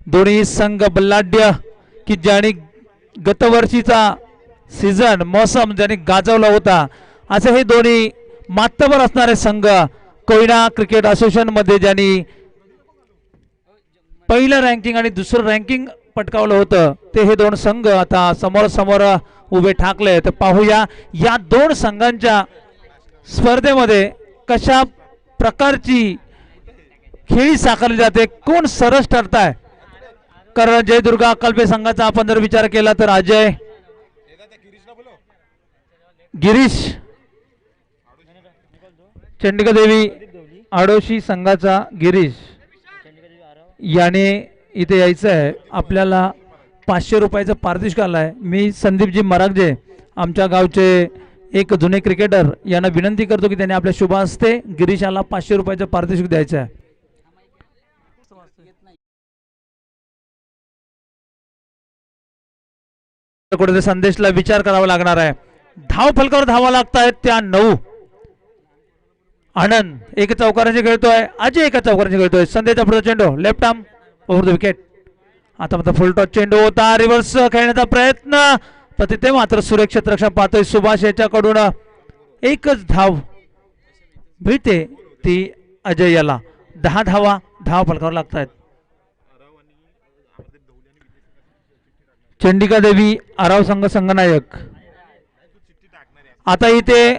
दोन्ही संघ बल्लाढ्य की ज्यांनी गतवर्षीचा सीझन मोसम ज्यांनी गाजवला होता असे हे दोन्ही मातबर असणारे संघ कोयना क्रिकेट असोसिएशन मध्ये ज्यांनी पहिलं रँकिंग आणि दुसरं रँकिंग पटकावलं होतं ते हे दोन संघ आता समोर समोर उभे ठाकले. तर पाहूया या दोन संघांच्या स्पर्धेमध्ये कशा प्रकारची खेळी साकारली जाते, कोण सरस ठरताय. कारण जयदुर्गा अक्कलपे संघाचा आपण जर विचार केला तर अजय, गिरीश, चंडिका देवी आडोशी संघाचा गिरीश याने इथे यायचं आहे. आपल्याला 500 रुपयाचं पारितोषिक आलाय. मी संदीपजी मरागजे आमच्या गावचे एक जुने क्रिकेटर यांना विनंती करतो की त्यांनी आपल्या शुभ हस्ते गिरीशाला 500 रुपयाचं पारितोषिक द्यायचं आहे. कुठे संदेशला विचार करावा लागणार आहे. धाव फलकावर धावा लागतायत त्या 9. आनंद एक चौकारांची खेळतोय, अजय एका चौकारांची खेळतोय. संदेशचा पुढचा चेंडू left arm over the wicket. आता मात्र फुल टॉस चेंडू होता, रिव्हर्स खेळण्याचा प्रयत्न पण तिथे मात्र सुरेख क्षेत्ररक्षण पाहतोय सुभाष याच्याकडून एकच धाव मिळते ती अजय याला. 10 धावा धाव फलकावर लागतायत. चंडिका देवी आराव संघ संघनायक. आता इथे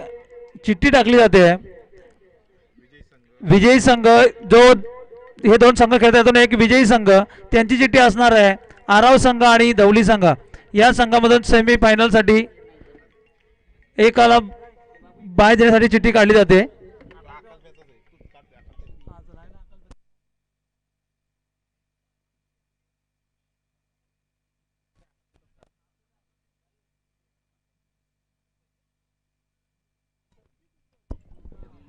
चिठ्ठी टाकली जाते. विजयी संघ जो हे दोन संघ खेळतात एक विजयी संघ त्यांची चिठ्ठी असणार आहे. आराव संघ आणि दौली संघ या संघामधून सेमी फायनल साठी एकाला बाय देण्यासाठी चिठ्ठी काढली जाते.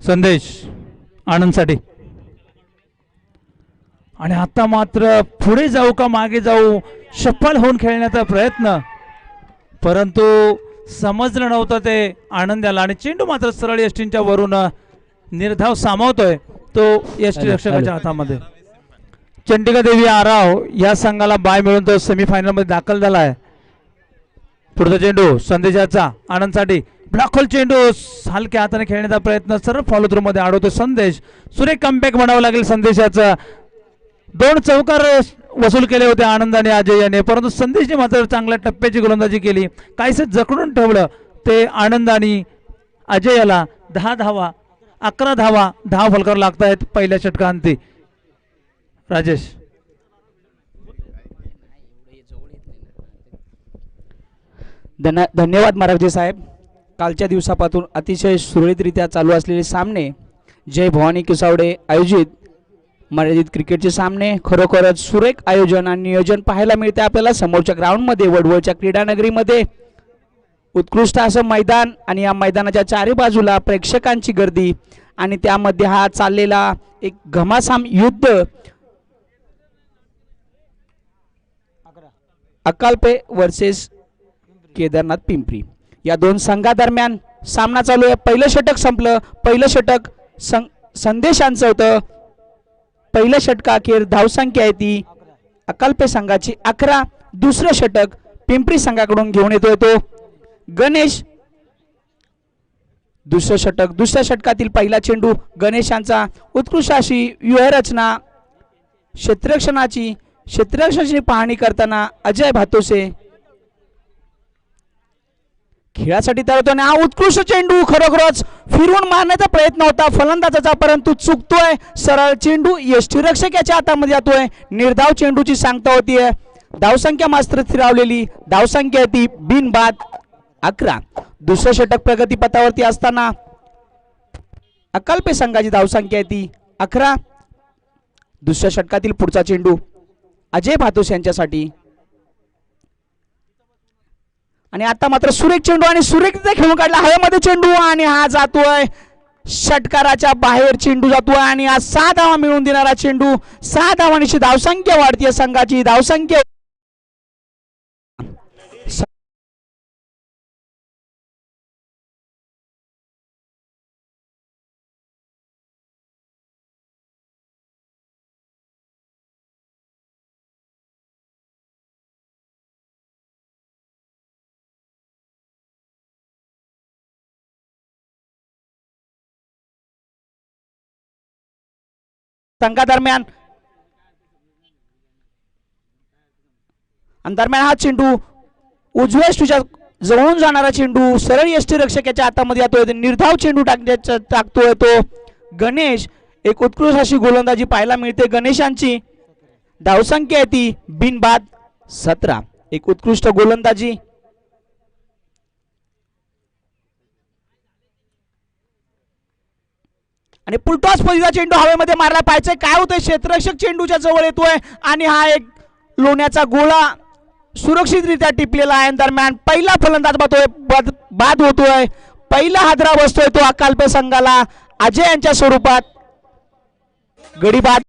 संदेश आनंदसाठी. आणि आता मात्र पुढे जाऊ का मागे जाऊ सफल होऊन खेळण्याचा प्रयत्न, परंतु समजलं नव्हतं ते आनंदाला. आणि चेंडू मात्र सरळ यष्टींच्या वरून निर्धाव सामावतोय तो यष्टी रक्षकाच्या हातामध्ये. चंडिका देवी आराव या संघाला बाय मिळून तो सेमीफायनल मध्ये दाखल झाला आहे. पुढचा चेंडू संदेशाचा आनंदसाठी. ब्लॉक होल चेंडू हलक्या हाताने खेळण्याचा प्रयत्न सरळ फॉलो थ्रू मध्ये अडवतो संदेश. सुरेख कमबॅक म्हणावं लागेल संदेशाचं. 2 चौकार वसूल केले होते आनंद आणि अजय याने, परंतु संदेशने मात्र चांगल्या टप्प्याची गोलंदाजी केली. काहीसे जखडून ठेवलं ते आनंद आणि अजय याला. 10 धावा 11 धावा धाव फलकावर लागतायत पहिल्या षटकांती. राजेश धन्यवाद मराठे साहेब. कालच्या दिवसापासून अतिशय सुरळीतरित्या चालू असलेले सामने, जय भवानी किसावडे आयोजित मर्यादित क्रिकेटचे सामने खरोखरच सुरेख आयोजन आणि नियोजन पाहायला मिळते आपल्याला समोरच्या ग्राउंडमध्ये वडवळच्या क्रीडानगरीमध्ये. उत्कृष्ट असं मैदान आणि या मैदानाच्या चारी बाजूला प्रेक्षकांची गर्दी आणि त्यामध्ये हा चाललेला एक घमासाम युद्ध. अक्कलपे वर्सेस केदारनाथ पिंपरी या दोन संघादरम्यान सामना चालू आहे. पहिलं षटक संपलं. पहिलं षटक संदेशांचं होतं. पहिल्या षटका अखेर धावसंख्या आहे ती अक्कलपे संघाची 11. दुसरं षटक पिंपरी संघाकडून घेऊन येतोय तो गणेश. दुसरं षटक दुसऱ्या षटकातील पहिला चेंडू गणेशांचा. उत्कृष्ट अशी व्यूहरचना क्षेत्ररक्षणाची पाहणी करताना अजय भातोसे खेळासाठी तयार होतो. आणि हा उत्कृष्ट चेंडू खरोखरच फिरवून मारण्याचा प्रयत्न होता फलंदाजाचा, परंतु चुकतोय. सरळ चेंडू यष्टीरक्षक याच्या हातामध्ये जातोय. निर्धाव चेंडूची सांगता होतीये. धावसंख्या मात्र स्थिरावलेली. धावसंख्या ती बिनबाद 11. दुसरं षटक प्रगतीपथावरती असताना अक्कलपे संघाची धावसंख्या ती 11. दुसऱ्या षटकातील पुढचा चेंडू अजय भातोस यांच्यासाठी. आणि आता मात्र सुरेख चेंडू आणि सुरेख खेळून काढला हवेमध्ये चेंडू आणि हा जातोय षटकाराच्या बाहेर. चेंडू जातोय आणि हा 6 धावा मिळवून देणारा चेंडू. 6 धावांची धावसंख्या वाढतीये संघाची. धावसंख्या संघादरम्यान दरम्यान हा चेंडू उजव्या यष्टीच्या जवळून जाणारा चेंडू सरळ यष्टीरक्षकाच्या हातामध्ये येतोय. निर्धाव चेंडू टाकतोय तो गणेश. एक उत्कृष्ट अशी गोलंदाजी पाहायला मिळते गणेशांची. धावसंख्या आहे ती बिनबाद 17. एक उत्कृष्ट गोलंदाजी. आणि पुलटॉस पद्धतीचा चेंडू हवेमध्ये मारला पाहिजे. काय होतंय क्षेत्ररक्षक चेंडूच्या जवळ येतोय आणि हा एक लोण्याचा गोळा सुरक्षितरित्या टिपलेला आहे. दरम्यान पहिला फलंदाज बाद होतोय. पहिला हादरा बसतोय तो अकालपे संघाला अजय यांच्या स्वरूपात. गडी बाद.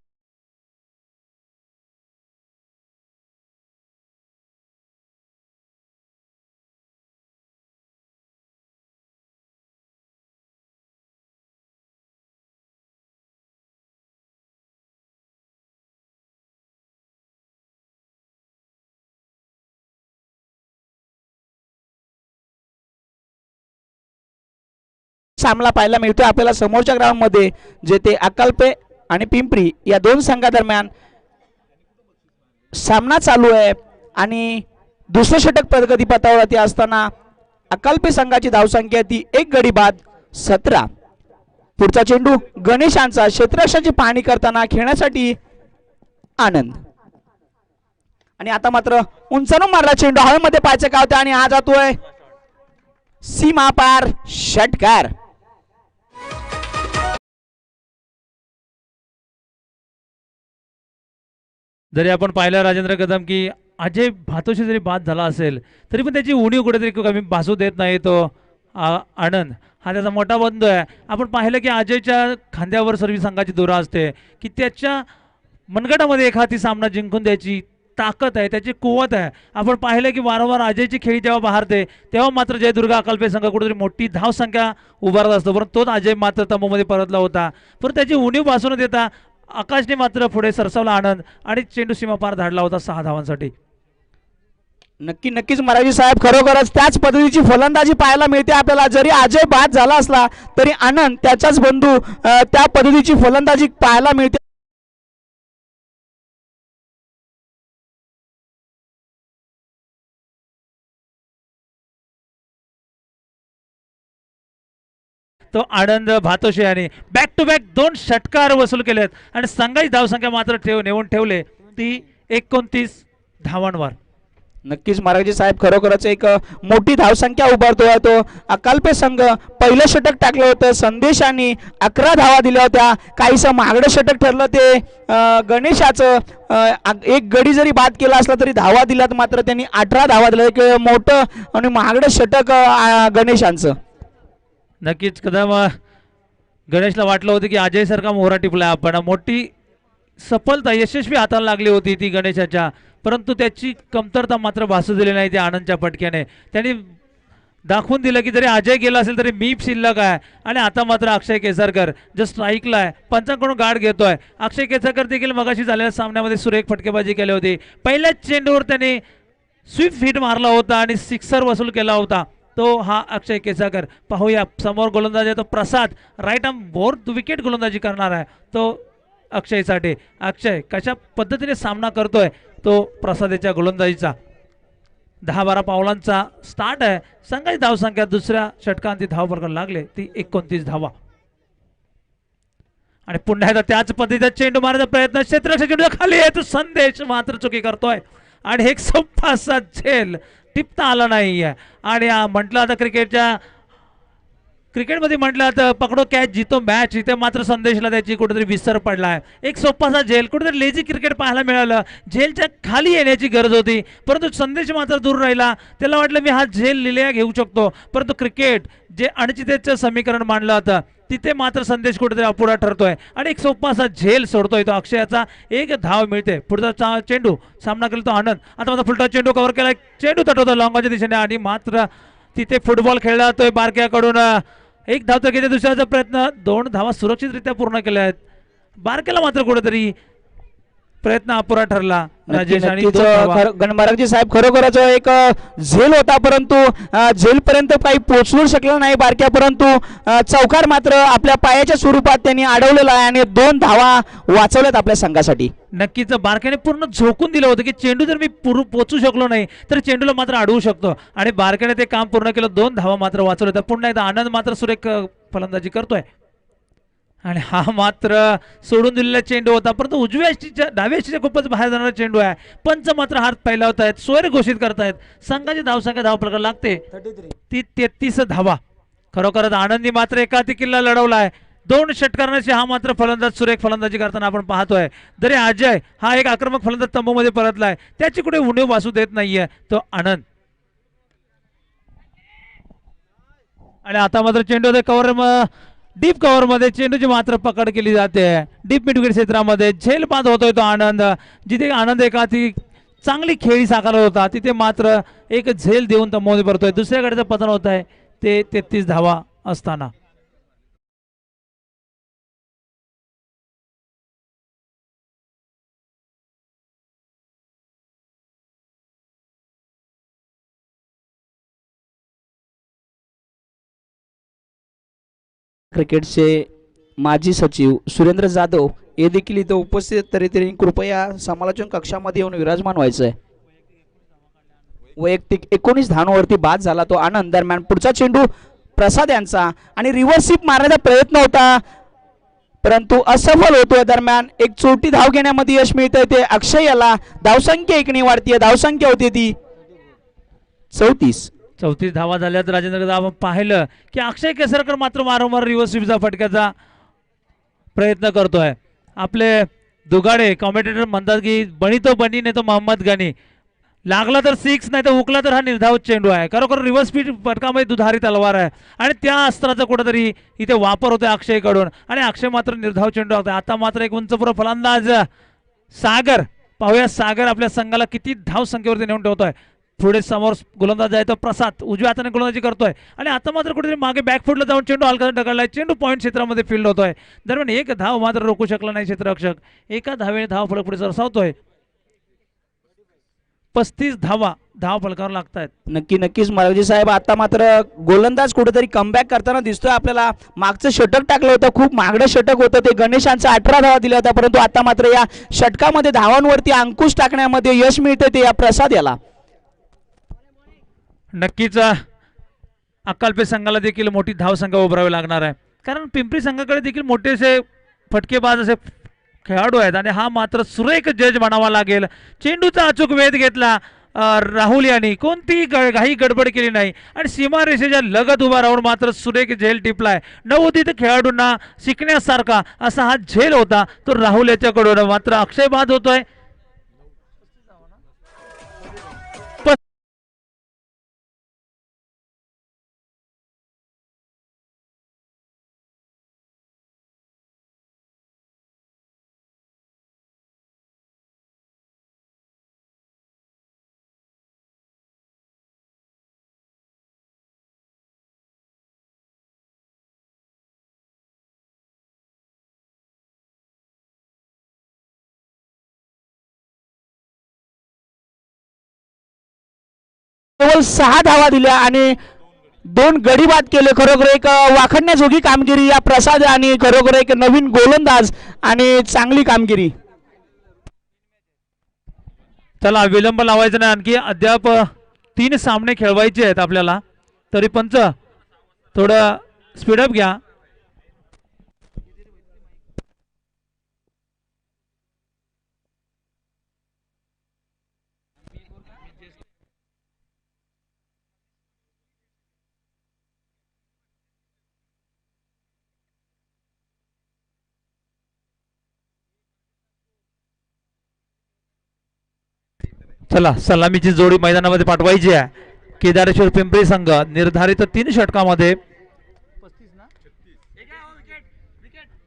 सामना पाहायला मिळतोय आपल्याला समोरच्या ग्राउंड मध्ये, जेथे अकालपे आणि पिंपरी या दोन संघादरम्यान सामना चालू आहे. आणि दुसरं षटक प्रगती पथावरती असताना अकालपे संघाची धावसंख्या ती 1 गडी बाद 17. पुढचा चेंडू गणेशांचा क्षेत्ररक्षकाची पाहणी करताना खेळण्यासाठी आनंद. आणि आता मात्र उंचावून मारला चेंडू हवेमध्ये पाहायचं का होतं आणि हा जातोय सीमा पार षटकार. जरी आपण पाहिलं राजेंद्र कदम की अजय भातोशी जरी बाद झाला असेल तरी पण त्याची उणीव कुठेतरी कमी भासू देत नाही तो आनंद. हा त्याचा मोठा बंधू आहे. आपण पाहिलं की अजयच्या खांद्यावर सर्व संघाची दोरा असते की त्याच्या मनगटामध्ये एखादी सामना जिंकून द्यायची ताकद आहे, त्याची कुवत आहे. आपण पाहिलं की वारंवार अजयची खेळी जेव्हा बहारते तेव्हा मात्र जयदुर्गा अकालपे संघ कुठेतरी मोठी धावसंख्या उभारत असतो. परंतु तोच अजय मात्र तंबूमध्ये परतला होता. पण त्याची उणीव भासू न देता आकाशने मात्र पुढे सरसावला आनंद आणि चेंडू सीमा पार धाडला होता 6 धावांसाठी. नक्कीच महाराजी साहेब, खरोखरच त्याच पद्धतीची फलंदाजी पाहायला मिळते आपल्याला. जरी अजय बाद झाला असला तरी आनंद त्याचाच बंधू त्या पद्धतीची फलंदाजी पाहायला मिळते. तो आनंद भातोशी आणि बॅक टू बॅक 2 षटकार वसूल केलेत आणि संघाची धावसंख्या मात्र नेऊन ठेवले ती 29 धावांवर. नक्कीच महाराजी साहेब, खरोखरच एक मोठी धावसंख्या उभारतोय तो अकालपे संघ. पहिलं षटक टाकलं होतं संदेशांनी 11 धावा दिल्या होत्या. काहीसं महागडं षटक ठरलं ते गणेशाचं. एक गडी जरी बाद केला असला तरी धावा दिल्यात मात्र त्यांनी 18 धावा दिल्या. एक मोठं आणि महागडं षटक गणेशांचं. नक्कीच कदम गणेशला वाटलं होतं की अजय सारखा मोहरा टिपला आपण. मोठी सफलता यशस्वी हाताला लागली होती ती गणेशाच्या, परंतु त्याची कमतरता मात्र भासू दिली नाही त्या आनंदच्या फटक्याने. त्यांनी दाखवून दिलं की जरी अजय गेला असेल तरी मी शिल्लक आहे. आणि आता मात्र अक्षय केसरकर जो स्ट्राईकला आहे, पंचांकडून गार्ड घेतोय. अक्षय केसरकर देखील मगाशी झालेल्या सामन्यामध्ये सुरेख फटकेबाजी केली होती. पहिल्याच चेंडूवर त्याने स्वीप हिट मारला होता आणि सिक्सर वसूल केला होता तो हा अक्षय केसरकर. पाहूया समोर गोलंदाज आहे तो प्रसाद, राईट आर्म बोर विकेट गोलंदाजी करणार आहे तो अक्षयसाठी. अक्षय कशा पद्धतीने सामना करतोय तो प्रसादेच्या गोलंदाजीचा. 10-12 पावलांचा स्टार्ट आहे. संघाची धावसंख्या दुसऱ्या षटकांती धाव लागले ती 29 धावा. आणि पुन्हा एकदा त्याच पद्धतीचा चेंडू मारण्याचा प्रयत्न, क्षेत्ररक्षक चेंडू खाली आहे तो संदेश मात्र चुकी करतोय आणि एक सोपा असा झेल टिपता आला नाही. आणि म्हटलं आता क्रिकेटमध्ये म्हटलं आता पकडो कॅच जितो मॅच, इथे मात्र संदेशला त्याची कुठेतरी विसर पडला आहे. एक सोपासा झेल, कुठेतरी लेझी क्रिकेट पाहायला मिळालं. झेलच्या खाली येण्याची गरज होती परंतु संदेश मात्र दूर राहिला. त्याला वाटलं मी हा झेल लिहिल्या घेऊ शकतो, परंतु क्रिकेट जे अनिश्चिततेचं समीकरण मांडलं होतं तिथे मात्र संदेश कुठेतरी अपुरा ठरतोय आणि एक सोपासा झेल सोडतोय तो अक्षयाचा. 1 धाव मिळते. पुढचा चेंडू सामना केला तो आनंद. आता मात्र फुलटा चेंडू कव्हर केला, चेंडू तटवतो लॉंगाच्या दिशेने आणि मात्र तिथे फुटबॉल खेळला जातोय बारक्याकडून. 1 धाव तर घेते, दुसऱ्याचा प्रयत्न, 2 धावा सुरक्षितरित्या पूर्ण केल्या आहेत. बारक्याला मात्र कुठेतरी प्रयत्न अपुरा ठरला. राजेश आणि नक्कीच, दोन धावा. गणमारकजी साहेब खरोखरच एक झेल होता, परंतु झेल पर्यंत काही पोहोचवू शकलं नाही बारक्या, परंतु चौकार मात्र आपल्या पायाच्या स्वरूपात त्यांनी अडवलेला आहे आणि 2 धावा वाचवल्यात आपल्या संघासाठी. नक्कीच बारक्याने पूर्ण झोकून दिलं होतं की चेंडू जर मी पोचू शकलो नाही तर चेंडूला मात्र अडवू शकतो आणि बारक्याने ते काम पूर्ण केलं. 2 धावा मात्र वाचवल्या. तर पुन्हा एकदा आनंद मात्र सुरेख फलंदाजी करतोय आणि हा मात्र सोडून दिलेला चेंडू होता, परंतु उजव्या यष्टीच्या डाव्या यष्टीच्या खूपच बाहेर जाणारा चेंडू आहे. पंच मात्र हात फैलावत आहेत, सोयर घोषित करतायत. संघाची धावसंख्या धावफलकाला लागते ती 33 धावा. खरोखरच आनंदी मात्र एकाती किल्ला लढवलाय. 2 षटकारांशी हा मात्र फलंदाज सुरेख फलंदाजी करताना आपण पाहतोय. जरी अजय हा एक आक्रमक फलंदाज तंबूमध्ये परतलाय, त्याची कुठे उणीव वासू देत नाहीये तो आनंद. आणि आता मात्र चेंडू कव्हर डीप कव्हर मध्ये चेंडूची मात्र पकड केली जाते. डीप मिडविकेट क्षेत्रामध्ये झेल बाद होतोय तो आनंद. जिथे आनंद एकाती चांगली खेळी साकारत होता तिथे मात्र एक झेल देऊन तंबूमध्ये परतोय. दुसऱ्या गटाचं पतन होत आहे ते 33 धावा असताना. क्रिकेटचे माजी सचिव सुरेंद्र जाधव हे देखील इथं उपस्थित, तरी त्यांनी कृपया समालोचन कक्षामध्ये येऊन विराजमान व्हायचं आहे. वैयक्तिक 19 धावांवरती बाद झाला तो आनंद. दरम्यान पुढचा चेंडू प्रसाद यांचा आणि रिव्हर्स स्वीप मारण्याचा प्रयत्न होता, परंतु असफल होतोय. दरम्यान एक छोटी धाव घेण्यामध्ये यश मिळतंय ते अक्षय याला. धावसंख्या 1 वाढतीये. धावसंख्या होती ती 34. 34 धावा झाल्या. तर राजेंद्र आपण पाहिलं की अक्षय केसरकर मात्र वारंवार रिव्हर्स स्वीपचा फटक्याचा प्रयत्न करतोय. आपले दुगाडे कॉमेंटेटर म्हणतात की बनी तो बनी नाही तो मोहम्मद गनी, लागला तर 6 नाही तर उकला तर हा निर्धाव चेंडू आहे. खरोखर रिव्हर्स स्पीड फटकामध्ये दुधारी तलवार आहे आणि त्या अस्त्राचा कुठेतरी इथे वापर होतोय अक्षयकडून आणि अक्षय मात्र निर्धाव चेंडू होता. आता मात्र एक उंचपुरा फलंदाज सागर, पाहूया सागर आपल्या संघाला किती धाव संख्येवरती नेऊन ठेवतोय. पुढे समोर गोलंदाज आहे तो प्रसाद उजव्या हाताने गोलंदाजी करतोय आणि आता मात्र कुठेतरी मागे बॅकफुटला जाऊन चेंडू हलका ढकललाय. चेंडू पॉईंट क्षेत्रामध्ये फील्ड होतोय. दरम्यान एक धाव मात्र रोखू शकला नाही क्षेत्ररक्षक. एका धावेने धाव फलक पुढे सरसावतोय. 35 धावा धाव फलकावर लागतायत. नक्कीच मालकजी साहेब, आता मात्र गोलंदाज कुठेतरी कमबॅक करताना दिसतोय आपल्याला. मागचं षटक टाकलं होतं, खूप महागडं षटक होतं ते. गणेशांचा 18 धावा दिल्या होत्या, परंतु आता मात्र या षटकामध्ये धावांवरती अंकुश टाकण्यामध्ये यश मिळतंय ते या प्रसाद याला. नक्कीच अक्कलपेठ संघाला देखील मोठी धावसंख्या उभारावी लागणार आहे, कारण पिंपरी संघाकडे देखील मोठेसे फटकेबाज असे खेळाडू आहेत आणि हा मात्र सुरेख जज म्हणावा लागेल. चेंडूचा अचूक वेध घेतला राहुल यांनी, कोणतीही घाई गडबड केली नाही आणि सीमारेषेच्या लगत उभा राहून मात्र सुरेख झेल टिपलाय. नवोदित खेळाडूंना शिकण्यासारखा असा हा झेल होता तो राहुल याच्याकडून. मात्र अक्षय बाद होतोय. केवळ 6 धावा दिल्या आणि 2 गडी बाद केले. खरोखर एक वाखडण्याजोगी कामगिरी या प्रसाद आणि खरोखर एक नवीन गोलंदाज आणि चांगली कामगिरी. चला विलंब लावायचा नाही आणखी. अद्याप 3 सामने खेळवायचे आहेत आपल्याला, तरी पंच थोडं स्पीडअप घ्या. चला सलामीची जोडी मैदानामध्ये पाठवायची आहे. केदारेश्वर पिंपरी संघ निर्धारित 3 षटकामध्ये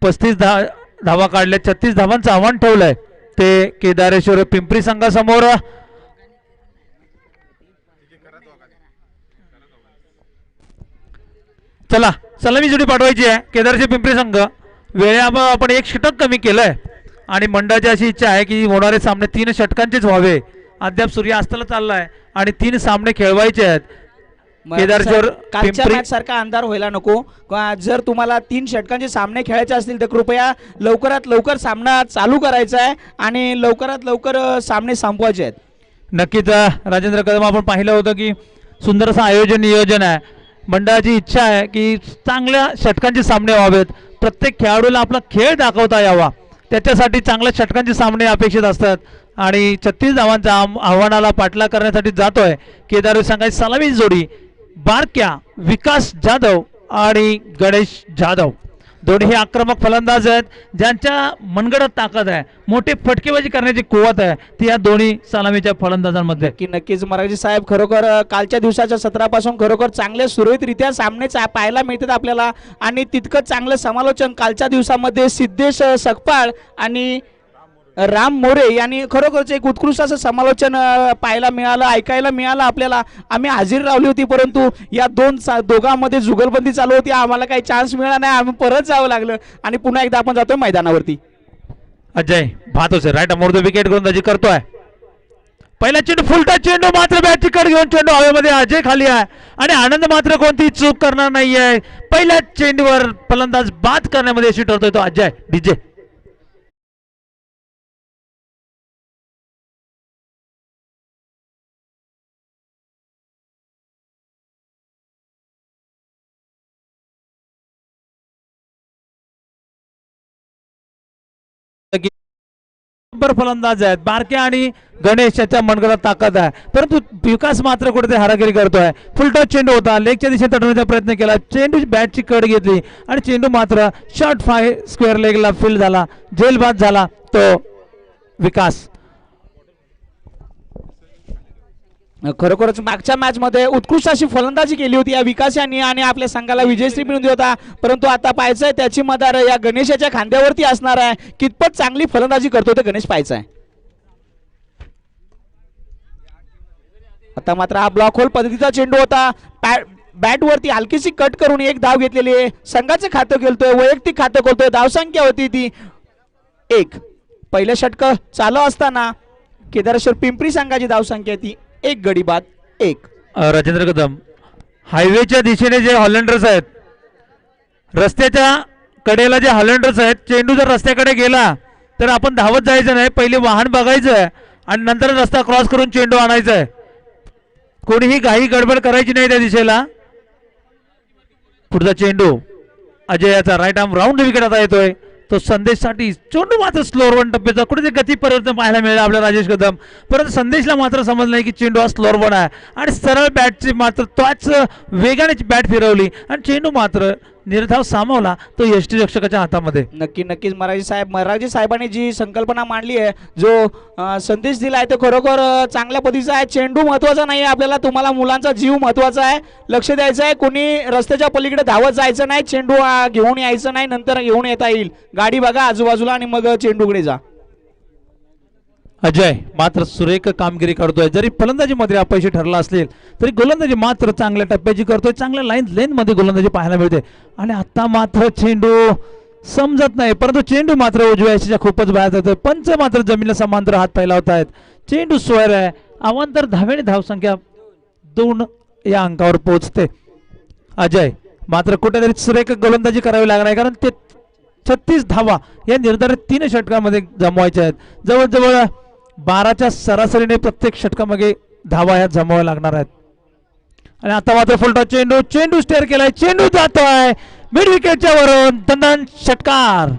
35 धावा काढल्या. 36 धावांचं आव्हान ठेवलंय ते केदारेश्वर पिंपरी संघासमोर. चला सलामी जोडी पाठवायची आहे. केदारेश्वर पिंपरी संघ वेळेअभावी आपण 1 षटक कमी केलंय आणि मंडळाची अशी इच्छा आहे की होणारे सामने 3 षटकांचेच व्हावे. अद्याप सूर्यास्ताला चाललाय आणि 3 सामने खेळवायचे आहेत. केदारेश्वर कालच्या पिंपरी मॅच सारखा अंधार व्हायला नको. जर तुम्हाला 3 षटकांचे सामने खेळायचे असतील तर कृपया लवकरात लवकर सामना चालू करायचा आहे आणि लवकरात लवकर सामने संपवायचे आहेत. नक्कीच राजेंद्र कदम, आपण पाहिलं होतं की सुंदर असं आयोजन नियोजन आहे. मंडळाची इच्छा आहे की चांगल्या षटकांचे सामने व्हावेत. प्रत्येक खेळाडूला आपला खेळ दाखवता यावा, त्याच्यासाठी चांगल्या षटकांचे सामने अपेक्षित असतात. आणि 36 धावांच्या आव्हानाला पाठलाग करण्यासाठी जातोय केदार संघाची सलामी जोडी बारक्या विकास जाधव आणि गणेश जाधव. दोन्ही आक्रमक फलंदाज आहेत, ज्यांच्या मनगडात ताकद आहे, मोठी फटकेबाजी करण्याची कुवत आहे ती या दोन्ही सलामीच्या फलंदाजांमध्ये. की नक्कीच मराठी साहेब, खरोखर कालच्या दिवसाच्या सत्रापासून खरोखर चांगले सुरळीतरित्या सामने पाहायला मिळतात आपल्याला. आणि तितकंच चांगलं समालोचन कालच्या दिवसामध्ये सिद्धेश सकपाळ आणि राम मोरे यांनी खरोखरच एक उत्कृष्ट असं समालोचन पाहायला मिळालं, ऐकायला मिळालं आपल्याला. आम्ही हजेरी लावली होती, परंतु या दोघांमध्ये जुगलबंदी चालू होती. आम्हाला काही चान्स मिळाला नाही, आम्ही परत जावं लागलं आणि पुन्हा एकदा आपण जातोय मैदानावरती. Ajay Bhatose right more the wicket गोलंदाजी करतोय. पहिला चेंडू फुलटा चेंडू, मात्र बॅटची कड घेऊन चेंडू हवेमध्ये अजय खाली आहे आणि आनंद मात्र कोणती चूक करणार नाहीये. पहिल्या चेंडूवर फलंदाज बाद करण्यामध्ये यशस्वी ठरतोय तो अजय डीजे. फलंदाज आहेत बारके आणि गणेश याच्या मनगडात ताकद आहे, परंतु विकास मात्र कुठे हारागिरी करतोय. फुलटॉस चेंडू होता, लेगच्या दिशेने तडवण्याचा प्रयत्न केला, चेंडू बॅटची कड घेतली आणि चेंडू मात्र शॉर्ट स्क्वेअर लेगला फील्ड झाला, जेलबाद झाला तो विकास. खरोखरच मागच्या मॅच मध्ये उत्कृष्ट अशी फलंदाजी केली होती या विकास यांनी आणि आपल्या संघाला विजयश्री मिळवून दिला होता. परंतु आता पाहायचंय त्याची मदार या गणेशाच्या खांद्यावरती असणार आहे. कितपत चांगली फलंदाजी करतो ते गणेश पाहायचा आहे. आता मात्र हा ब्लॉक होल पद्धतीचा चेंडू होता, बॅटवरती हलकीशी कट करून एक धाव घेतलेली आहे. संघाचं खातं खेळतोय, वैयक्तिक खातं खोलतोय. धावसंख्या होती ती 1. पहिलं षटक चालू असताना केदारेश्वर पिंपरी संघाची धावसंख्या ती 1 गडी बाद 1. राजेंद्र कदम, हायवेच्या दिशेने जे हॉलंडर्स आहेत, रस्त्याच्या कडेला जे हॉलंडर्स आहेत, चेंडू जर रस्त्याकडे गेला तर आपण धावत जायचं नाही, पहिले वाहन बघायचं आहे आणि नंतर रस्ता क्रॉस करून चेंडू आणायचा आहे. कोणीही घाई गडबड करायची नाही त्या दिशेला. पुढचा चेंडू अजयाचा राईट आर्म राऊंड विकेट आता येतोय तो संदेशसाठी. चेंडू मात्र स्लोअर वन टप्प्याचा कुठे गती परिवर्तन पाहायला मिळेल आपल्या राजेश कदम, परंतु संदेशला मात्र समजलं नाही की चेंडू हा स्लोअर वन आहे आणि सरळ बॅटची मात्र त्याच वेगाने बॅट फिरवली आणि चेंडू मात्र निर्धाव सामावला तो यष्टीरक्षकाच्या हातामध्ये. नक्कीच मराठी साहेबांनी जी संकल्पना मांडली आहे, जो संदेश दिला आहे तो खरोखर चांगल्या पद्धतीचा आहे. चेंडू महत्वाचा नाही आहे आपल्याला, तुम्हाला मुलांचा जीव महत्वाचा आहे, लक्ष द्यायचं आहे. कोणी रस्त्याच्या पलीकडे धावत जायचं नाही, चेंडू घेऊन यायचं नाही, नंतर घेऊन येता येईल. गाडी बघा आजूबाजूला आणि मग चेंडूकडे जा. अजय मात्र सुरेख कामगिरी करतोय, जरी फलंदाजीमध्ये अपयशी ठरला असेल तरी गोलंदाजी मात्र चांगल्या टप्प्याची करतोय, चांगल्या लेन मध्ये गोलंदाजी पाहायला मिळते. आणि आता मात्र चेंडू समजत नाही, परंतु चेंडू मात्र उजव्या यशाच्या खूपच बाहेर जातोय. पंच मात्र जमिनीला समांतर हात फैलावत आहेत. चेंडू स्क्वेअर आहे, अवांतर धावेने धावसंख्या 2 या अंकावर पोहोचते. अजय मात्र कुठेतरी सुरेख गोलंदाजी करावी लागणार आहे, कारण ते 36 धावा या निर्धारित 3 षटकांमध्ये जमवायच्या आहेत. जवळजवळ 12च्या सरासरीने प्रत्येक षटकामध्ये धावा ह्या जमवाव्या लागणार आहेत. आणि आता मात्र फुलटॉस चेंडू स्टेअर केलाय, चेंडू जातोय मिड विकेटच्या वरून, दंडन षटकार.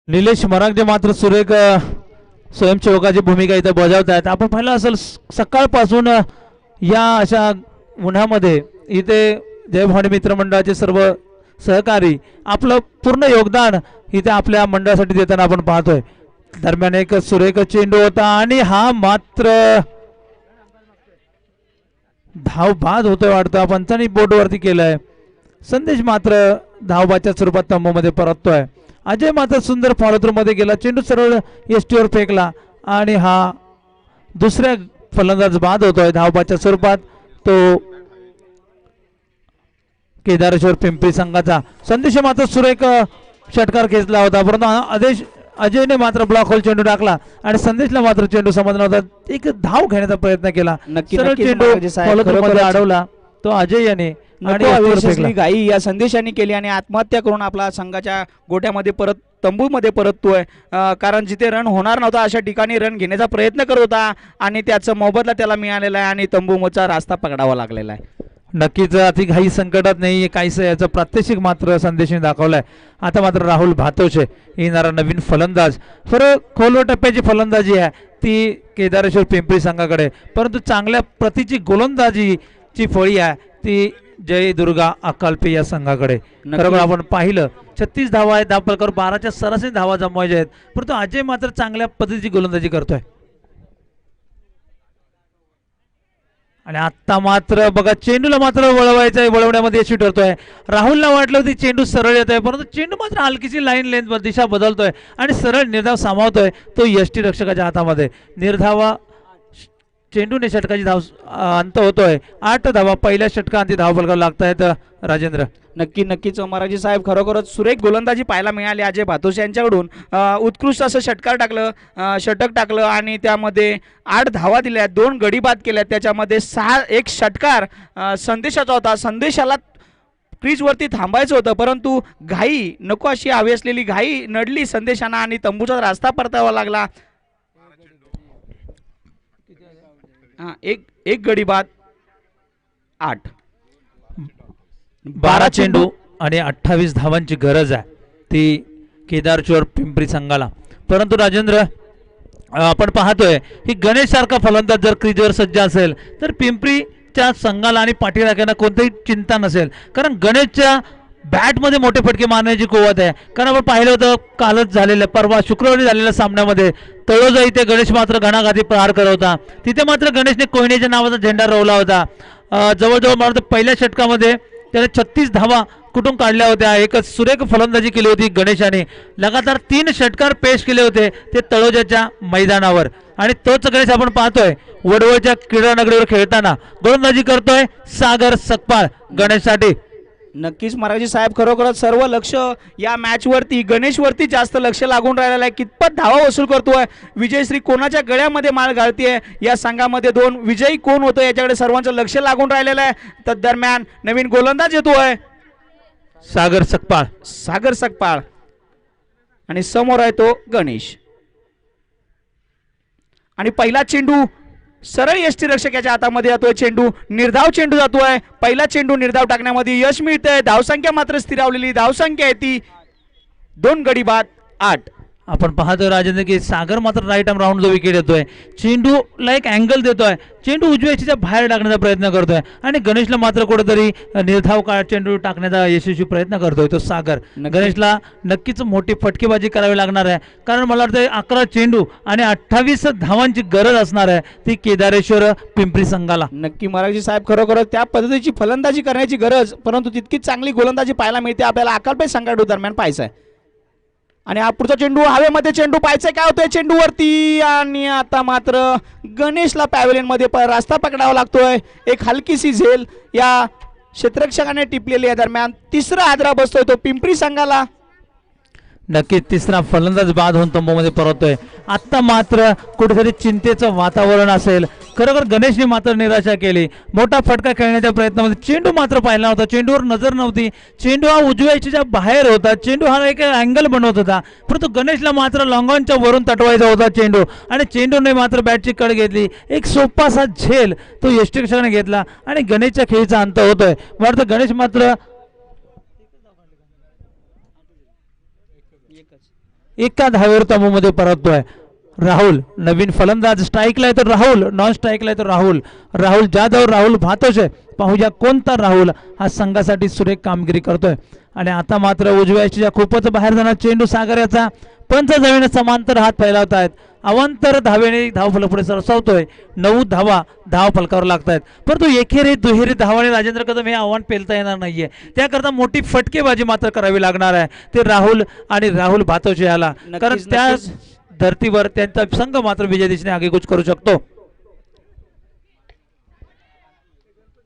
निलेश मरांगे मात्र सुरेख स्वयंसेवकाची भूमिका इथे बजावत आहेत. आपण पाहिलं असेल सकाळपासून या अशा उन्हामध्ये इथे जयभवानी मित्र मंडळाचे सर्व सहकारी आपलं पूर्ण योगदान इथे आपल्या मंडळासाठी देताना आपण पाहतोय. दरम्यान एक सुरेख चेंडू होता आणि हा मात्र धाव बाद होतोय वाटतं, पंचांनी बोर्डवरती केलंय. संदेश मात्र धावबाच्या स्वरूपात तंबूमध्ये परततोय अजय मात्र सुंदर फॉलोथ्रू मध्ये गेला, चेंडू सरळ एसटीवर फेकला आणि हा दुसऱ्या फलंदाज बाद होतोय धावपाच्या स्वरूपात. तो केदारेश्वर पिंपरी संघाचा संदेश मात्र सुरेख षटकार खेचला होता, परंतु अजयने मात्र ब्लॉक होल चेंडू टाकला आणि संदेशला मात्र चेंडू समजला होता. एक धाव घेण्याचा प्रयत्न केला, सरळ चेंडू फॉलोथ्रू मध्ये अडवला तो अजय याने आणि घाई या संदेशाने केली आणि आत्महत्या करून आपला संघाच्या गोट्यामध्ये परत तंबूमध्ये परततोय. कारण जिथे रन होणार नव्हता अशा ठिकाणी रन घेण्याचा प्रयत्न करत होता आणि त्याचा मोबदला त्याला मिळालेला आहे आणि तंबूचा रास्ता पकडावा लागलेला आहे. नक्कीच अति घाई संकटात नाही काहीसं याचं प्रात्यक्षिक मात्र संदेशने दाखवलाय. आता मात्र राहुल भातोशे येणारा नवीन फलंदाज, फरक खोलवर टप्प्याची फलंदाजी आहे ती केदारेश्वर पिंपरी संघाकडे, परंतु चांगल्या प्रतीची गोलंदाजीची फळी आहे ती जय दुर्गा अकालपे या संघाकडे. खरोखर आपण पाहिलं 36 धावा आहेत, धावफलकावर 12च्या सरासरी धावा जमवायच्या आहेत, परंतु अजय मात्र चांगल्या पद्धतीची गोलंदाजी करतोय. आणि आता मात्र बघा चेंडूला मात्र वळवायचं आहे, वळवण्यामध्ये यशस्वी ठरतोय. राहुलला वाटलं होती चेंडू सरळ येतोय, परंतु चेंडू मात्र हलकीची लाईन लेंथ दिशा बदलतोय आणि सरळ निर्धाव सामावतोय तो यष्टी रक्षकाच्या हातामध्ये. निर्धावा चेंडूने षटकाची धाव अंत होतोय. 8 धावा पहिल्या षटकांती धावफलकावर लागतायत राजेंद्र. नक्कीच महाराजी साहेब खरोखरच सुरेख गोलंदाजी पाहायला मिळाली अजय भातोशे यांच्याकडून. उत्कृष्ट असं षटक टाकलं आणि त्यामध्ये 8 धावा दिल्या, 2 गडी बाद केल्या, त्याच्यामध्ये 1 षटकार संदेशाचा होता. संदेशाला क्रीजवरती थांबायचं होतं, परंतु घाई नको अशी हवी असलेली घाई नडली संदेशांना आणि तंबूचा रास्ता परतावा लागला. एक गडी बाद 8. 12 चेंडू आणि 28 धावांची गरज आहे ती केदारेश्वर पिंपरी संघाला. परंतु राजेंद्र आपण पाहतोय की गणेश सारखा फलंदाज जर क्रीजवर सज्ज असेल तर पिंपरीच्या संघाला आणि पाठीराख्यांना कोणतीही चिंता नसेल, कारण गणेशच्या बॅटमध्ये मोठे फटके मारण्याची कुवत आहे. कारण आपण पाहिलं होतं कालच झालेल्या परवा शुक्रवारी झालेल्या सामन्यामध्ये तळोजा इथे गणेश मात्र घणाघाती प्रहार करत होता, तिथे मात्र गणेशने कोयनेच्या नावाचा झेंडा रोवला होता. जवळजवळ मला पहिल्या षटकामध्ये त्याने 36 धावा कुठून काढल्या होत्या. एकच सुरेख फलंदाजी केली होती गणेशाने, लगातार 3 षटकार पेश केले होते ते तळोजाच्या मैदानावर. आणि तोच गणेश आपण पाहतोय वडवळच्या क्रीडानगरीवर खेळताना गोलंदाजी करतोय सागर सकपाळ गणेशसाठी. नक्कीच महाराजी साहेब खरोखरच सर्व लक्ष या मॅचवरती गणेशवरती जास्त लक्ष लागून राहिलेलं आहे. कितपत धावा वसूल करतोय, विजयश्री कोणाच्या गळ्यामध्ये माळ घालतीये, या संघामध्ये 2 विजयी कोण होतोय याच्याकडे सर्वांचं लक्ष लागून राहिलेलं आहे. तर दरम्यान नवीन गोलंदाज येतोय सागर सकपाळ आणि समोर आहे तो गणेश. आणि पहिला चेंडू सरळ यष्टी रक्षक याच्या हातामध्ये जातोय. चेंडू निर्धाव चेंडू जातोय. पहिला चेंडू निर्धाव टाकण्यामध्ये यश मिळतंय. धावसंख्या मात्र स्थिरावलेली धावसंख्या आहे ती 2 गडी बाद 8. आपण पाहतोय राजेंद्र की सागर मात्र राईट आर्म राऊंड जो विकेट येतोय, चेंडूला एक अँगल देतोय, चेंडू उजव्या यष्टीच्या बाहेर टाकण्याचा प्रयत्न करतोय आणि गणेशला मात्र कुठेतरी निर्धाव चेंडू टाकण्याचा यशस्वी प्रयत्न करतोय तो सागर. गणेशला नक्कीच मोठी फटकेबाजी करावी लागणार आहे, कारण मला वाटतं 11 चेंडू आणि 28 धावांची गरज असणार आहे ती केदारेश्वर पिंपरी संघाला. नक्की महाराजी साहेब खरोखर त्या पद्धतीची फलंदाजी करण्याची गरज, परंतु तितकीच चांगली गोलंदाजी पाहायला मिळते आपल्याला अकालपे संघाडू दरम्यान पाहायचं आहे. आणि हा पुढचा चेंडू हवेमध्ये चेंडू पाहायचा काय होतोय चेंडूवरती आणि आता मात्र गणेशला पॅव्हलियन मध्ये रास्ता पकडावा लागतोय. एक हलकीशी झेल या क्षेत्ररक्षकाने टिपलेली आहे. दरम्यान तिसरा आदरा बसतोय तो पिंपरी संघाला. नक्कीच तिसरा फलंदाज बाद होऊन तंबूमध्ये परततोय. आता मात्र कुठेतरी चिंतेचं वातावरण असेल. खरोखर गणेशने मात्र निराशा केली. मोठा फटका खेळण्याच्या प्रयत्नामध्ये चेंडू मात्र पाहिला होता, चेंडूवर नजर नव्हती, चेंडू हा उजव्या यष्टीच्या बाहेर होता, चेंडू हा एक अँगल बनवत होता, परंतु गणेशला मात्र लॉंगॉनच्या वरून तटवायचा होता चेंडू आणि चेंडूने मात्र बॅटची कड घेतली. एक सोपासा झेल तो यष्टीरक्षकाने घेतला आणि गणेशच्या खेळीचा अंत होतोय. वाटतं गणेश मात्र एका धावेवर तंबूमध्ये परततोय. राहुल नवीन फलंदाज, स्ट्राईकला आहे तर राहुल, नॉन स्ट्राईकला आहे तर राहुल जाधव, राहुल भातोशे. पाहूया कोणता राहुल हा संघासाठी सुरेख कामगिरी करतोय. आणि आता मात्र उजव्या यष्टीच्या खूपच बाहेर जाणार चेंडू सागर याचा पंच जमीन समांतर हात फैलावत आहेत. अवांतर धावेने धावफलक पुढे सरसावतोय. 9 धावा धावफलकावर लागतायत. परंतु एकेरी दुहेरी धावाने राजेंद्र कदम हे आव्हान पेलता येणार नाहीये. त्याकरता मोठी फटकेबाजी मात्र करावी लागणार आहे ते राहुल आणि राहुल भातोचे याला, कारण त्या धर्तीवर त्यांचा संघ मात्र विजय दिशेने आगेकूच करू शकतो.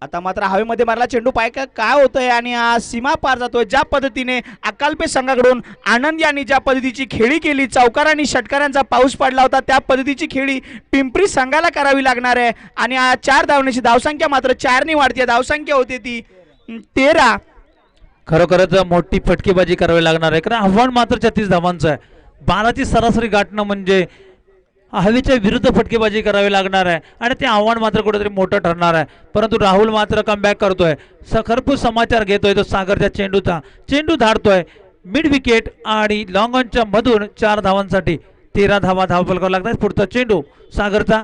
आता मात्र हवेमध्ये मारला चेंडू पाय काय होतंय आणि हा सीमा पार जातोय. ज्या पद्धतीने अकालपे संघाकडून आनंद यांनी ज्या पद्धतीची खेळी केली, चौकार आणि षटकारांचा पाऊस पडला होता, त्या पद्धतीची खेळी पिंपरी संघाला करावी लागणार आहे. आणि 4 धावण्याची धावसंख्या मात्र 4 ने वाढते. धावसंख्या होती ती 13. खरोखरच मोठी फटकेबाजी करावी लागणार आहे, कारण आव्हान मात्र 36 धावांचं आहे. 12ची सरासरी गाठणं म्हणजे हवेच्या विरुद्ध फटकेबाजी करावी लागणार आहे आणि ते आव्हान मात्र कुठेतरी मोठं ठरणार आहे. परंतु राहुल मात्र कमबॅक करतोय. खरपूस समाचार घेतोय तो सागरच्या चेंडूचा. चेंडू धाडतोय मिड विकेट आणि लॉंग ऑनच्या मधून 4 धावांसाठी 13 धावा धावफलकावर लागतात. पुढचा चेंडू सागरचा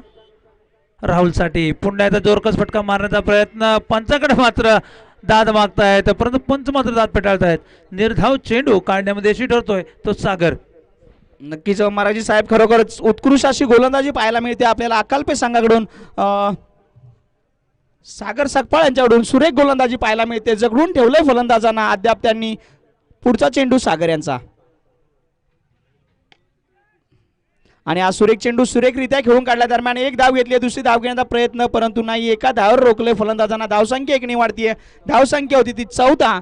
राहुलसाठी. पुन्हा एकदा जोरकस फटका मारण्याचा प्रयत्न. पंचाकडे मात्र दाद मागतायत, परंतु पंच मात्र दाद पेटाळतायत. निर्धाव चेंडू काढण्यामध्ये यशस्वी ठरतोय तो सागर. नक्कीच महाराजी साहेब, खरोखरच उत्कृष्ट अशी गोलंदाजी पाहायला मिळते आपल्याला अकालपे संघाकडून. सागर सकपाळ यांच्याकडून सुरेख गोलंदाजी पाहायला मिळते. जगडून ठेवलंय फलंदाजांना अद्याप त्यांनी. पुढचा चेंडू सागर यांचा आणि हा सुरेख चेंडू सुरेखरित्या खेळून काढल्या दरम्यान एक धाव घेतली, दुसरी धाव घेण्याचा प्रयत्न, परंतु नाही. एका धावावर रोखले फलंदाजांना. धावसंख्या 1 ने वाढतीये. धावसंख्या होती ती 14.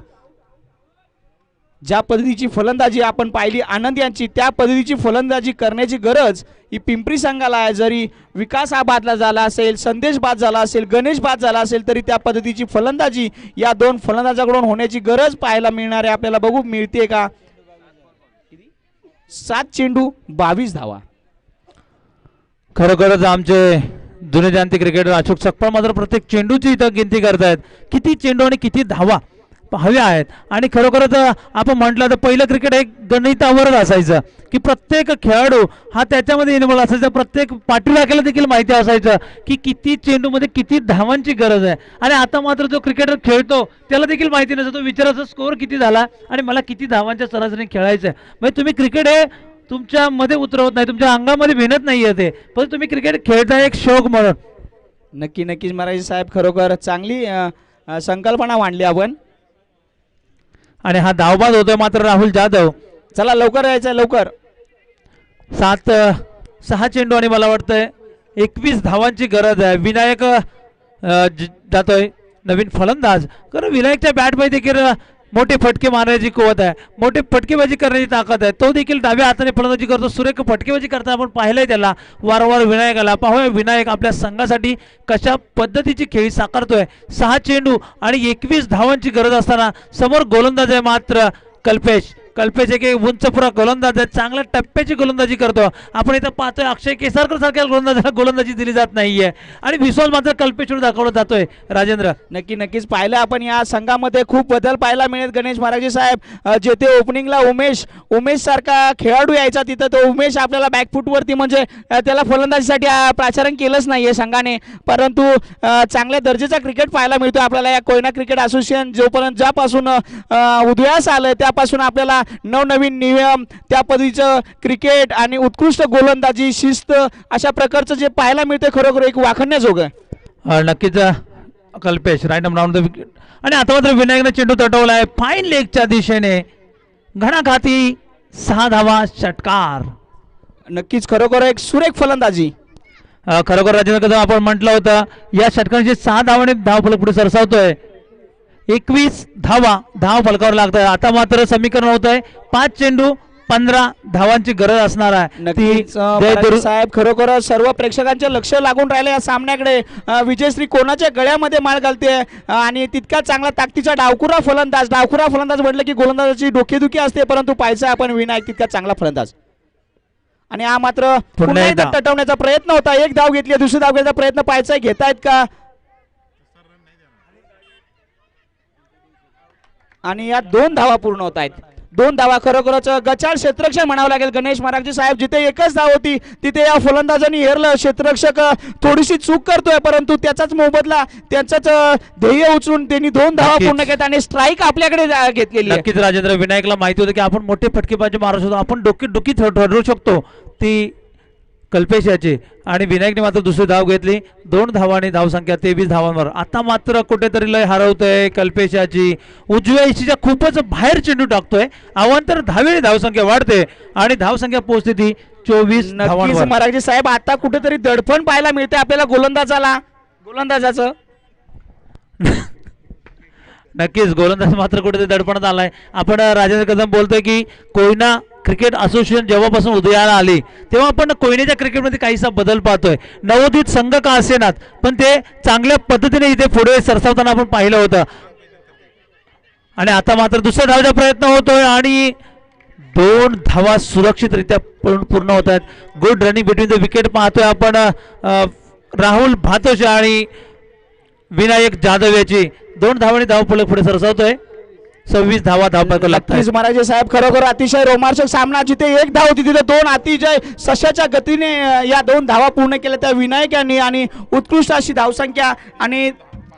ज्या पद्धतीची फलंदाजी आपण पाहिली आनंद यांची, त्या पद्धतीची फलंदाजी करण्याची गरज ही पिंपरी संघाला आहे. जरी विकास हा बाद झाला असेल, संदेश बाद झाला असेल, गणेश बाद झाला असेल, तरी त्या पद्धतीची फलंदाजी या 2 फलंदाजाकडून होण्याची गरज पाहायला मिळणार आहे. आपल्याला बघू मिळते का. 7 चेंडू 22 धावा. खरोखरच आमचे जुने जाणते क्रिकेटर अशोक सकपाळ मात्र प्रत्येक चेंडूची इथं गिनती करतायत. किती चेंडू आणि किती धावा हव्या आहेत. आणि खरोखरच आपण म्हटलं तर पहिलं क्रिकेट एक गणितावरच असायचं की प्रत्येक खेळाडू हा त्याच्यामध्ये इन्व्हॉल्व असायचा. प्रत्येक पाठीराख्याला देखील माहिती असायचं की किती चेंडूमध्ये किती धावांची गरज आहे. आणि आता मात्र जो क्रिकेटर खेळतो त्याला देखील माहिती नसतं. तो विचाराचा स्कोअर किती झाला आणि मला किती धावांच्या सरासरी खेळायचं आहे. म्हणजे तुम्ही क्रिकेट हे तुमच्यामध्ये उतरवत नाही, तुमच्या अंगामध्ये भिनत नाही येते, पण तुम्ही क्रिकेट खेळता एक शौक म्हणून. नक्कीच महाराज साहेब, खरोखर चांगली संकल्पना मांडली आपण. आणि हा धावबाद होतोय मात्र राहुल जाधव. चला लवकर यायचं लवकर. 6 चेंडू आणि मला वाटतंय 21 धावांची गरज आहे. विनायक जातोय नवीन फलंदाज, कारण विनायकच्या बॅटमध्ये देखील मोठे फटके मारण्याची कुवत आहे, मोठे फटकेबाजी करण्याची ताकद आहे. तो देखील डाव्या हाताने फलंदाजी करतो. सुरेख फटकेबाजी करताना आपण पाहिलंय त्याला वारंवार. विनायकाला पाहूया विनायक आपल्या संघासाठी कशा पद्धतीची खेळी साकारतोय. 6 चेंडू आणि 21 धावांची गरज असताना समोर गोलंदाज आहे मात्र कल्पेश. एक उंचपुरा गोलंदाज आहे, चांगल्या टप्प्याची गोलंदाजी करतो. आपण इथं पाहतोय अक्षय केसरकर सारख्या गोलंदाजाला गोलंदाजी दिली जात नाहीये आणि विश्वास मात्र कल्पेशवर दाखवला जातोय. राजेंद्र, नक्कीच पाहिलं आपण या संघामध्ये खूप बदल पाहायला मिळेल. गणेश महाराजे साहेब, जेथे ओपनिंगला उमेश सारखा खेळाडू यायचा, तिथं तो उमेश आपल्याला बॅकफुटवरती म्हणजे त्याला फलंदाजीसाठी प्राचारण केलंच नाहीये संघाने. परंतु चांगल्या दर्जाचा क्रिकेट पाहायला मिळतो आपल्याला या कोयना क्रिकेट असोसिएशन. ज्यापासून उदयास आलं त्यापासून आपल्याला नवनवीन नियम, त्या पद्धतीचं क्रिकेट आणि उत्कृष्ट गोलंदाजी, शिस्त अशा प्रकारचं जे पाहायला मिळते खरोखर एक वाखण्याजोगं आहे. नक्कीच Kalpesh right round the wicket. आणि आता मात्र विनायकने चेंडू तटवलाय फाईन लेगच्या दिशेने. घणाघाती 6 धावा षटकार. नक्कीच खरोखर एक सुरेख फलंदाजी. खरोखर राजेंद्र कदम आपण म्हटलं होतं या षटकांची 6 धावाने धावफलक पुढे सरसावतोय. 21 धावा धाव फलकावर लागतंय. आता मात्र समीकरण होत आहे 5 चेंडू 15 धावांची गरज असणार आहे. साहेब, खरोखर सर्व प्रेक्षकांचे लक्ष लागून राहिले या सामन्याकडे. विजयश्री कोणाच्या गळ्यामध्ये माळ घालते आणि तितका चांगला ताकदीचा डावखुरा फलंदाज म्हटलं की गोलंदाजाची डोकेदुखी असते, परंतु पाहायचा आपण विनायक तितका चांगला फलंदाज. आणि हा मात्र पुन्हा एकदा तटवण्याचा प्रयत्न होता. एक धाव घेतली, दुसरी धाव घेण्याचा प्रयत्न पाहायचा घेतायत का. आणि या 2 धावा पूर्ण होत आहेत. 2 धावा खरोखरच गचाळ क्षेत्ररक्षण म्हणावं लागेल गणेश महाराज साहेब. जिथे एकच धाव होती तिथे या फलंदाजांनी हेरलं. क्षेत्ररक्षक थोडीशी चूक करतोय, परंतु त्याचाच मोबदला, त्यांचाच ध्येय उचलून त्यांनी 2 धावा पूर्ण केल्या आणि स्ट्राईक आपल्याकडे घेतलेली. नक्कीच राजेंद्र, विनायकला माहिती होतं की आपण मोठे फटकेबाजी मारू शकतो, आपण डोकी ठरवू शकतो. ती कल्पेश याची आणि विनायकने मात्र दुसरी धाव घेतली 2 धावांनी धावसंख्या 23 धावांवर. आता मात्र कुठेतरी लय हरवतोय कल्पेश याची उजव्या इशीच्या खूपच बाहेर चेंडू टाकतोय अवांतर धावेने धावसंख्या वाढते आणि धावसंख्या पोहोचते ती 24 नक्कीच धावांवर. मराठी साहेब आता कुठेतरी दडपण पाहायला मिळते आपल्याला गोलंदाजाचं. नक्कीच गोलंदाज मात्र कुठेतरी दडपणात आलाय. आपण राजेंद्र कदम बोलतोय की कोयना क्रिकेट असोसिएशन जेव्हापासून उदयाला आली तेव्हा आपण कोयनेच्या क्रिकेटमध्ये काहीसा बदल पाहतोय. नवोदित संघ का असेनात पण ते चांगल्या पद्धतीने इथे पुढे सरसावताना आपण पाहिलं होतं. आणि आता मात्र दुसऱ्या धावचा प्रयत्न होतोय आणि 2 धावा सुरक्षितरित्या पूर्ण होत आहेत. Good running between the wicket पाहतोय आपण राहुल भातोश आणि विनायक जाधव याची 2 धावांनी धावफलक पुढे सरसावतोय. 26 धावा धावफलक लागतात. नक्कीच महाराज साहेब खरोखर अतिशय रोमांचक सामना. जिथे 1 धाव होती तिथे 2 अतिशय सशाच्या गतीने या 2 धावा पूर्ण केल्या त्या विनायक यांनी आणि उत्कृष्ट अशी धावसंख्या आणि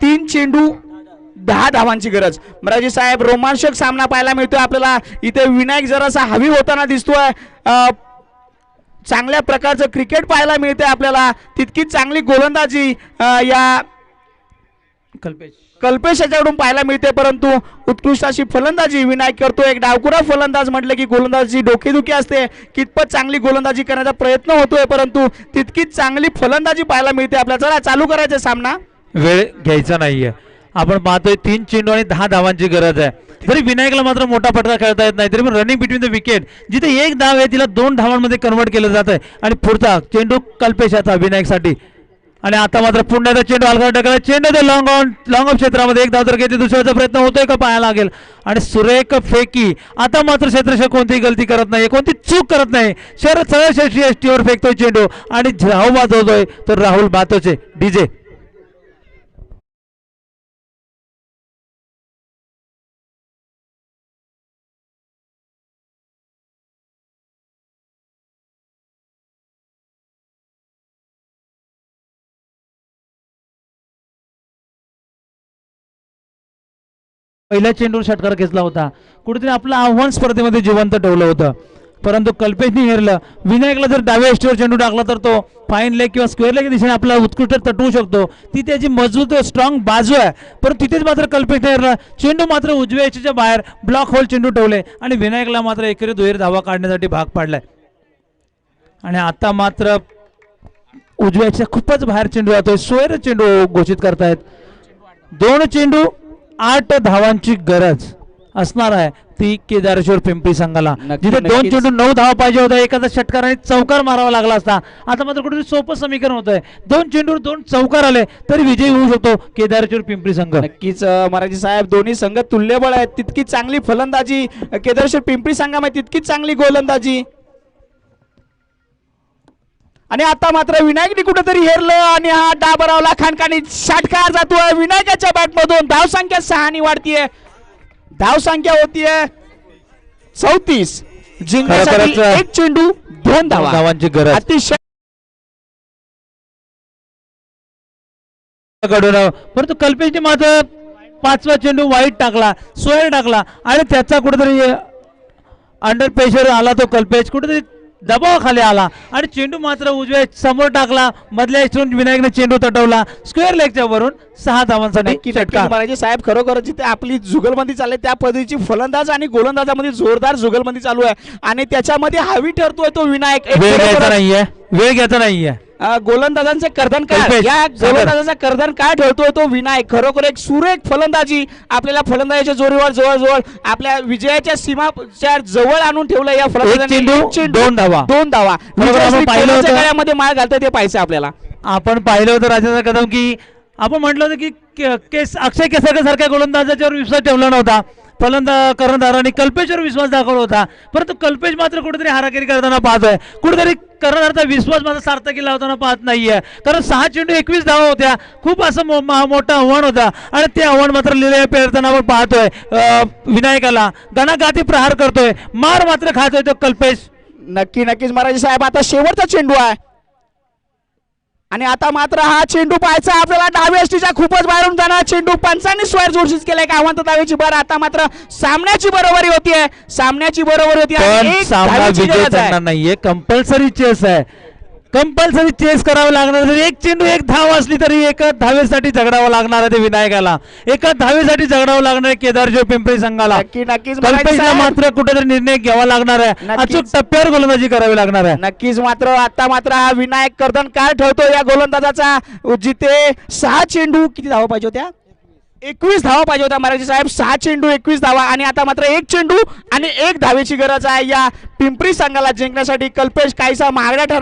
3 चेंडू 10 धावांची गरज. महाराज साहेब रोमांचक सामना पाहायला मिळतोय आपल्याला. इथे विनायक जरासा हवी होताना दिसतोय. चांगल्या प्रकारचं क्रिकेट पाहायला मिळते आपल्याला. तितकीच चांगली गोलंदाजी या कल्पेश याच्याकडून पाहायला मिळते परंतु उत्कृष्ट अशी फलंदाजी विनायक करतो. एक डावकुरा फलंदाज म्हटलं की गोलंदाजी डोकेदुखी असते. कितपत चांगली गोलंदाजी करण्याचा प्रयत्न होतोय परंतु तितकीच चांगली फलंदाजी पाहायला मिळते आपल्याला. चला चालू करायचं सामना. वेळ घ्यायचा नाहीये. आपण पाहतोय 3 चेंडू आणि 10 धावांची गरज आहे. जरी विनायकला मात्र मोठा फटका खेळता येत नाही तरी पण रनिंग बिटवीन द विकेट जिथे 1 धाव आहे तिला 2 धावांमध्ये कन्वर्ट केलं जात आहे. आणि पुढचा चेंडू कल्पेशाचा विनायकसाठी. आणि आता मात्र पुन्हा चेंडू हलका टाकला. चेंडू ते लॉंग ऑफ क्षेत्रामध्ये 1 धाव तर घेते. दुसऱ्याचा प्रयत्न होतोय का पाहायला लागेल. आणि सुरेख फेकी. आता मात्र क्षेत्ररक्षक कोणतीही गलती करत नाही कोणती चूक करत नाही. सरळ एसटीवर फेकतोय चेंडू आणि धाव वाजवतोय तर राहुल भातोचे डीजे. पहिल्या चेंडूवर षटकार घेतला होता. कुठेतरी आपलं आव्हान स्पर्धेमध्ये जिवंत ठेवलं होतं परंतु कल्पेशने हेरलं. विनायकला जर डाव्या एसटीवर चेंडू टाकला तर तो फाईन लेग किंवा स्क्वेअर लेग दिशेने आपला उत्कृष्ट तटवू शकतो. ती त्याची मजबूत स्ट्रॉंग बाजू आहे परंतु तिथेच मात्र कल्पेशने हेरलं. चेंडू मात्र उजव्या एसटीच्या बाहेर ब्लॉक होल चेंडू ठेवले आणि विनायकला मात्र एकेरी दुहेरी धावा काढण्यासाठी भाग पाडलाय. आणि आता मात्र उजव्या एसटीच्या खूपच बाहेर चेंडू जातोय. सोयर चेंडू घोषित करतायत. 2 चेंडू 8 धावांची गरज असणार आहे ती केदारेश्वर पिंपरी संघाला. जिथे 2 चेंडू 9 धावा पाहिजे होता. एखादा षटकार आणि चौकार मारावा लागला असता. आता मात्र कुठेतरी सोपं समीकरण होत आहे. 2 चेंडूवर 2 चौकार आले तरी विजयी होऊ शकतो केदारेश्वर पिंपरी संघ. नक्कीच मराठी साहेब दोन्ही संघ तुल्यबळ आहेत. तितकी चांगली फलंदाजी केदारेश्वर पिंपरी संघामध्ये तितकीच चांगली गोलंदाजी. आणि आता मात्र विनायकने कुठेतरी हेरलं आणि हा डाबरावला खानकानी षटकार जातोय विनायकाच्या बॅटमधून. धावसंख्या 6 ने वाढतीये. धावसंख्या होतीये 34. जिंकण्यासाठी 1 चेंडू 2 धावांची गरज. अतिशय परंतु कल्पेशने मात्र 5वा चेंडू वाईट टाकला सोयर टाकला आणि त्याचा कुठेतरी अंडर प्रेशर आला. तो कल्पेश कुठेतरी दबावाखाली आला आणि चेंडू मात्र उजव्या समोर टाकला. मधल्या एसटीवरून विनायकने चेंडू तटवला. स्क्वेअर लेगच्या वरून 6 धावांसाठी षटकार. महाराज साहेब खरोखर जिथे आपली जुगलबंदी चालली त्या पद्धतीची फलंदाज आणि गोलंदाजामध्ये जोरदार जुगलबंदी चालू आहे आणि त्याच्यामध्ये हवी ठरतोय तो विनायक. वेळ घ्यायचा नाहीये. गोलंदाजांचे कर्दन काय या गोलंदाजाचा कर्दन काय ठेवतोय तो विनायक. खरोखर एक सुरेख फलंदाजी आपल्याला फलंदाजीच्या जोरीवर जवळजवळ आपल्या विजयाच्या सीमाच्या जवळ आणून ठेवलं या फलंदाजाने. 2 धावा. 2 धावा गळ्यामध्ये माळ घालतोय ते पाहिजे आपल्याला. आपण पाहिलं होतं राजेंद्र कदम की आपण म्हटलं होतं की अक्षय केसरकर सारख्या गोलंदाजाच्यावर विश्वास ठेवला नव्हता. कर्णधारांनी कल्पेशवर विश्वास दाखवला होता परंतु कल्पेश मात्र कुठेतरी हाराकिरी करताना पाहतोय. कुठेतरी कर्णधाराचा विश्वास मात्र सार्थकी लावताना पाहत नाहीये कारण 6 चेंडू 21 धावा होत्या. खूप असं मोठं आव्हान होता आणि ते आव्हान मात्र लिहिलेल्या पेरताना आपण पाहतोय. विनायकाला गणागाती प्रहार करतोय. मार मात्र खातोय तो कल्पेश. नक्कीच महाराज साहेब आता शेवटचा चेंडू आहे आणि आता मात्र हा चेंडू पाहायचा आपल्याला. डाव्या एसटीच्या खूपच बाहेरून जाणार चेंडू. पंचांनी स्क्वेअर जोडशीत केलाय का अवंत दावेची भर. आता मात्र सामन्याची बरोबरी होतीये. सामन्याची बरोबरी होती नाहीये. कंपल्सरी चेस आहे. कंपल्सरी चेस करावं लागणार. जरी एक चेंडू एक धाव असली तरी एकाच धावेसाठी झगडावं लागणार आहे ते विनायकाला, एकाच धावेसाठी झगडावं लागणार आहे केदारशिव पिंपरी संघाला. नक्कीच कल्पेशला मात्र कुठेतरी निर्णय घ्यावा लागणार आहे, नक्कीच. अचूक टप्प्यावर गोलंदाजी करावी लागणार आहे. नक्कीच मात्र आता मात्र हा विनायक कर्दन काय ठेवतो या गोलंदाजाचा, जिथे 6 चेंडू किती धावा पाहिजे होत्या, 21 धावा पाहिजे होत्या महाराज साहेब. 6 चेंडू 21 धावा आणि आता मात्र 1 चेंडू आणि 1 धावेची गरज आहे या पिंपरी संघाला जिंकण्यासाठी. कल्पेश काहीसा महागडा ठरला.